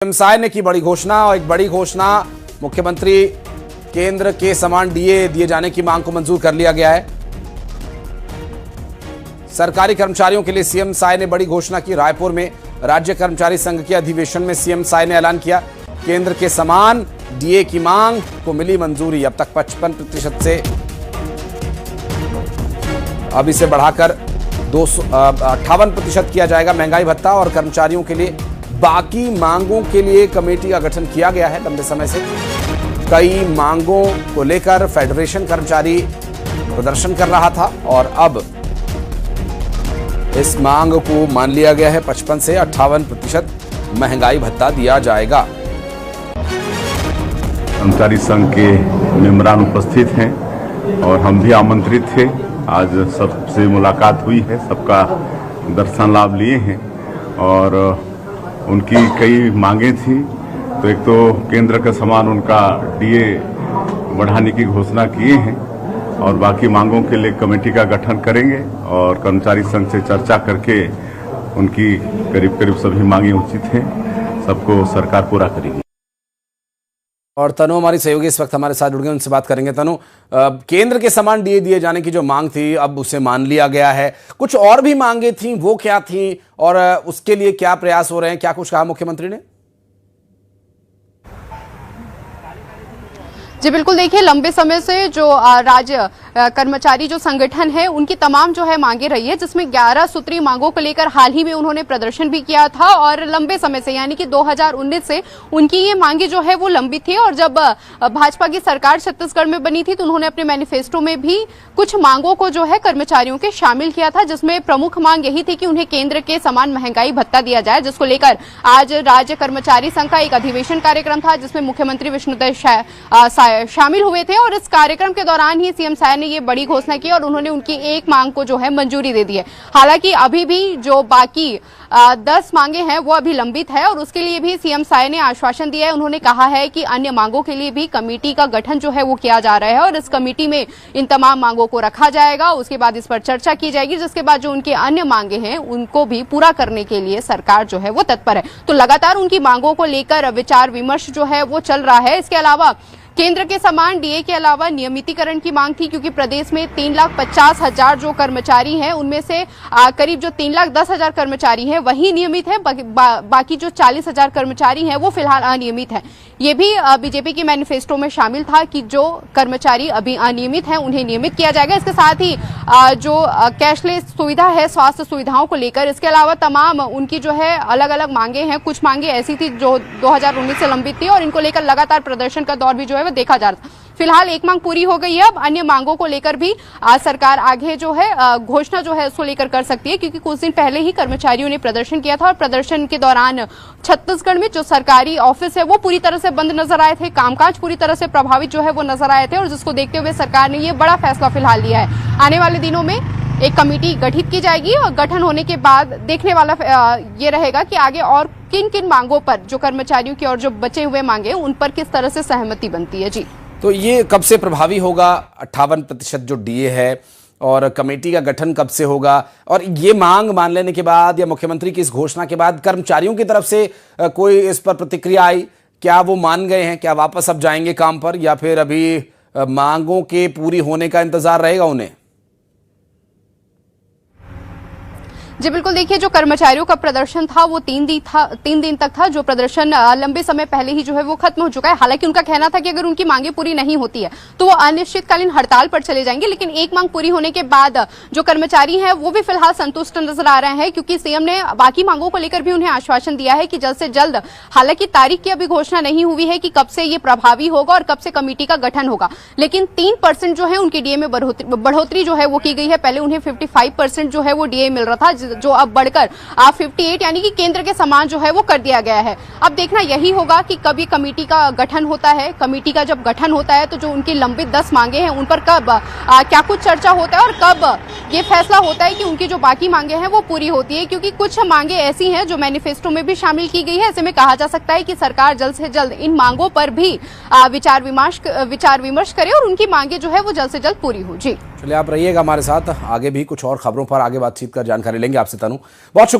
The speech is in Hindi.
एमसाय ने की बड़ी घोषणा और एक बड़ी घोषणा मुख्यमंत्री केंद्र के समान डीए दिए जाने की मांग को मंजूर कर लिया गया है। सरकारी कर्मचारियों के लिए सीएम साय ने बड़ी घोषणा की। रायपुर में राज्य कर्मचारी संघ के अधिवेशन में सीएम साय ने ऐलान किया, केंद्र के समान डीए की मांग को मिली मंजूरी। अब तक 55% से अब इसे बढ़ाकर 58% किया जाएगा। महंगाई भत्ता और कर्मचारियों के लिए बाकी मांगों के लिए कमेटी का गठन किया गया है। लंबे समय से कई मांगों को लेकर फेडरेशन कर्मचारी प्रदर्शन कर रहा था और अब इस मांग को मान लिया गया है। 55 से 58% महंगाई भत्ता दिया जाएगा। कर्मचारी संघ के मेंबरान उपस्थित हैं और हम भी आमंत्रित थे। आज सबसे मुलाकात हुई है, सबका दर्शन लाभ लिए हैं और उनकी कई मांगें थी। तो एक तो केंद्र के समान उनका डीए बढ़ाने की घोषणा किए हैं और बाकी मांगों के लिए कमेटी का गठन करेंगे और कर्मचारी संघ से चर्चा करके उनकी करीब करीब सभी मांगें उचित हैं, सबको सरकार पूरा करेगी। और तनु हमारी सहयोगी इस वक्त हमारे साथ जुड़ गए, उनसे बात करेंगे। तनु, केंद्र के समान डीए दिए जाने की जो मांग थी अब उसे मान लिया गया है। कुछ और भी मांगे थी, वो क्या थी और उसके लिए क्या प्रयास हो रहे हैं, क्या कुछ कहा मुख्यमंत्री ने? जी बिल्कुल, देखिए लंबे समय से जो राज्य कर्मचारी जो संगठन है उनकी तमाम जो है मांगे रही है, जिसमें 11 सूत्री मांगों को लेकर हाल ही में उन्होंने प्रदर्शन भी किया था और लंबे समय से यानी कि 2019 से उनकी ये मांगे जो है वो लंबित थी। और जब भाजपा की सरकार छत्तीसगढ़ में बनी थी तो उन्होंने अपने मैनिफेस्टो में भी कुछ मांगों को जो है कर्मचारियों के शामिल किया था, जिसमें प्रमुख मांग यही थी कि उन्हें केंद्र के समान महंगाई भत्ता दिया जाए, जिसको लेकर आज राज्य कर्मचारी संघ का एक अधिवेशन कार्यक्रम था जिसमें मुख्यमंत्री विष्णुदेव शामिल हुए थे। और इस कार्यक्रम के दौरान ही सीएम साय ने ये बड़ी घोषणा की और उन्होंने उनकी एक मांग को जो है मंजूरी दे दी है। हालांकि अभी भी जो बाकी 10 मांगे हैं वो अभी लंबित है और उसके लिए भी सीएम साय ने आश्वासन दिया है। उन्होंने कहा है कि अन्य मांगों के लिए भी कमेटी का गठन जो है वो किया जा रहा है और इस कमेटी में इन तमाम मांगों को रखा जाएगा। उसके बाद इस पर चर्चा की जाएगी, जिसके बाद जो उनके अन्य मांगे हैं उनको भी पूरा करने के लिए सरकार जो है वो तत्पर है। तो लगातार उनकी मांगों को लेकर विचार विमर्श जो है वो चल रहा है। इसके अलावा केंद्र के समान डीए के अलावा नियमितीकरण की मांग थी, क्योंकि प्रदेश में 3,50,000 जो कर्मचारी हैं उनमें से करीब जो 3,10,000 कर्मचारी हैं वही नियमित है, बाकी जो 40,000 कर्मचारी हैं वो फिलहाल अनियमित हैं। ये भी बीजेपी के मैनिफेस्टो में शामिल था कि जो कर्मचारी अभी अनियमित हैं उन्हें नियमित किया जाएगा। इसके साथ ही जो कैशलेस सुविधा है स्वास्थ्य सुविधाओं को लेकर, इसके अलावा तमाम उनकी जो है अलग अलग मांगे हैं। कुछ मांगे ऐसी थी जो 2019 से लंबित थी और इनको लेकर लगातार प्रदर्शन का दौर भी जो है वो देखा जा रहा था। फिलहाल एक मांग पूरी हो गई है, अब अन्य मांगों को लेकर भी सरकार आगे जो है घोषणा जो है उसको लेकर कर सकती है, क्योंकि कुछ दिन पहले ही कर्मचारियों ने प्रदर्शन किया था और प्रदर्शन के दौरान छत्तीसगढ़ में जो सरकारी ऑफिस है वो पूरी तरह से बंद नजर आए थे, कामकाज पूरी तरह से प्रभावित जो है वो नजर आए थे और जिसको देखते हुए सरकार ने ये बड़ा फैसला फिलहाल लिया है। आने वाले दिनों में एक कमेटी गठित की जाएगी और गठन होने के बाद देखने वाला ये रहेगा कि आगे और किन किन मांगों पर जो कर्मचारियों की और जो बचे हुए मांगे उन पर किस तरह से सहमति बनती है। जी, तो ये कब से प्रभावी होगा? 58% जो डीए है और कमेटी का गठन कब से होगा? और ये मांग मान लेने के बाद या मुख्यमंत्री की इस घोषणा के बाद कर्मचारियों की तरफ से कोई इस पर प्रतिक्रिया आई? क्या वो मान गए हैं? क्या वापस अब जाएंगे काम पर या फिर अभी मांगों के पूरी होने का इंतजार रहेगा उन्हें? जी बिल्कुल, देखिए जो कर्मचारियों का प्रदर्शन था वो 3 दिन तक था। जो प्रदर्शन लंबे समय पहले ही जो है वो खत्म हो चुका है। हालांकि उनका कहना था कि अगर उनकी मांगे पूरी नहीं होती है तो वो अनिश्चितकालीन हड़ताल पर चले जाएंगे, लेकिन एक मांग पूरी होने के बाद जो कर्मचारी हैं वो भी फिलहाल संतुष्ट नजर आ रहे हैं, क्योंकि सीएम ने बाकी मांगों को लेकर भी उन्हें आश्वासन दिया है कि जल्द से जल्द, हालांकि तारीख की अभी घोषणा नहीं हुई है कि कब से ये प्रभावी होगा और कब से कमेटी का गठन होगा, लेकिन 3% जो है उनके डीए में बढ़ोतरी जो है वो की गई है। पहले उन्हें 55% जो है वो डीए मिल रहा था, जो अब बढ़कर 58 यानी कि केंद्र के समान जो है वो कर दिया गया है। अब देखना यही होगा कि कब ये कमेटी का गठन होता है। कमेटी का जब गठन होता है तो जो उनकी लंबित 10 मांगे हैं उन पर कब क्या कुछ चर्चा होता है और कब ये फैसला होता है कि उनकी जो बाकी मांगे हैं वो पूरी होती है, क्योंकि कुछ मांगे ऐसी हैं जो मैनिफेस्टो में भी शामिल की गई है। ऐसे में कहा जा सकता है कि सरकार जल्द से जल्द इन मांगों पर भी विचार विमर्श करे और उनकी मांगे जो है वो जल्द से जल्द पूरी हो। जी, चलिए आप रहिएगा हमारे साथ, आगे भी कुछ और खबरों पर आगे बातचीत कर जानकारी लेंगे आपसे। तनु, बहुत शुक्रिया।